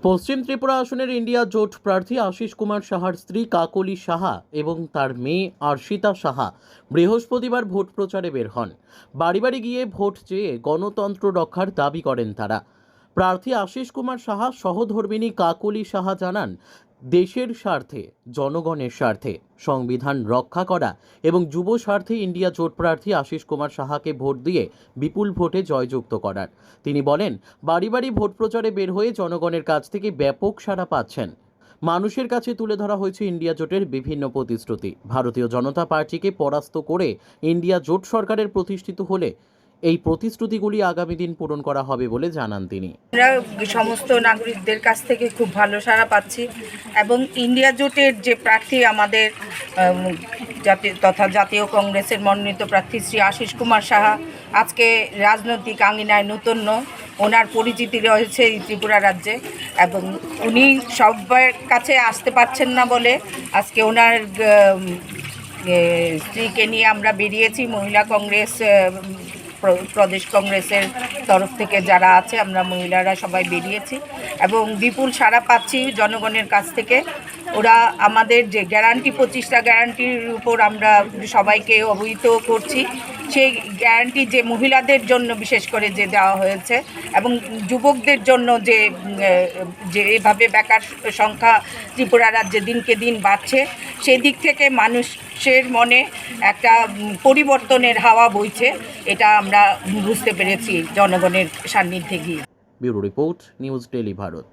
পশ্চিম ত্রিপুরা আসনের ইন্ডিয়া জোট প্রার্থী আশিস কুমার সাহার স্ত্রী কাকলি সাহা এবং তার মেয়ে আর্শিতা সাহা বৃহস্পতিবার ভোট প্রচারে বের হন। বাড়ি বাড়ি গিয়ে ভোট চেয়ে গণতন্ত্র রক্ষার দাবি করেন তারা। প্রার্থী আশিস কুমার সাহা সহধর্মিণী কাকলি সাহা জানান, দেশের স্বার্থে, জনগণের স্বার্থে, সংবিধান রক্ষা করা এবং যুব স্বার্থে ইন্ডিয়া জোট প্রার্থী আশিস কুমার সাহাকে ভোট দিয়ে বিপুল ভোটে জয়যুক্ত করার। তিনি বলেন, বাড়ি বাড়ি ভোট প্রচারে বের হয়ে জনগণের কাছ থেকে ব্যাপক সাড়া পাচ্ছেন। মানুষের কাছে তুলে ধরা হয়েছে ইন্ডিয়া জোটের বিভিন্ন প্রতিশ্রুতি। ভারতীয় জনতা পার্টিকে পরাস্ত করে ইন্ডিয়া জোট সরকারের প্রতিষ্ঠিত হলে এই প্রতিশ্রুতিগুলি আগামী দিন পূরণ করা হবে বলে জানান তিনি। আমরা সমস্ত নাগরিকদের কাছ থেকে খুব ভালো সাড়া পাচ্ছি এবং ইন্ডিয়া জোটের যে প্রার্থী আমাদের জাতীয় কংগ্রেসের মনোনীত প্রার্থী শ্রী আশিস কুমার সাহা আজকে রাজনৈতিক আঙ্গিনায় নতুন, ওনার পরিচিতি রয়েছে এই ত্রিপুরা রাজ্যে এবং উনি সবার কাছে আসতে পারছেন না বলে আজকে ওনার স্ত্রীকে নিয়ে আমরা বেরিয়েছি। মহিলা কংগ্রেস, প্রদেশ কংগ্রেসের তরফ থেকে যারা আছে আমরা মহিলারা সবাই বেরিয়েছি এবং বিপুল সাড়া পাচ্ছি জনগণের কাছ থেকে। ওরা আমাদের যে গ্যারান্টি 25টা গ্যারান্টির উপর আমরা সবাইকে অবহিত করছি, সেই গ্যারান্টি যে মহিলাদের জন্য বিশেষ করে যে দেওয়া হয়েছে এবং যুবকদের জন্য যে এভাবে বেকার সংখ্যা ত্রিপুরা রাজ্যে দিনকে দিন বাড়ছে, সেই দিক থেকে মানুষের মনে একটা পরিবর্তনের হাওয়া বইছে, এটা আমরা বুঝতে পেরেছি জনগণের সান্নিধ্যে গিয়ে। Bureau report, news daily Bharat.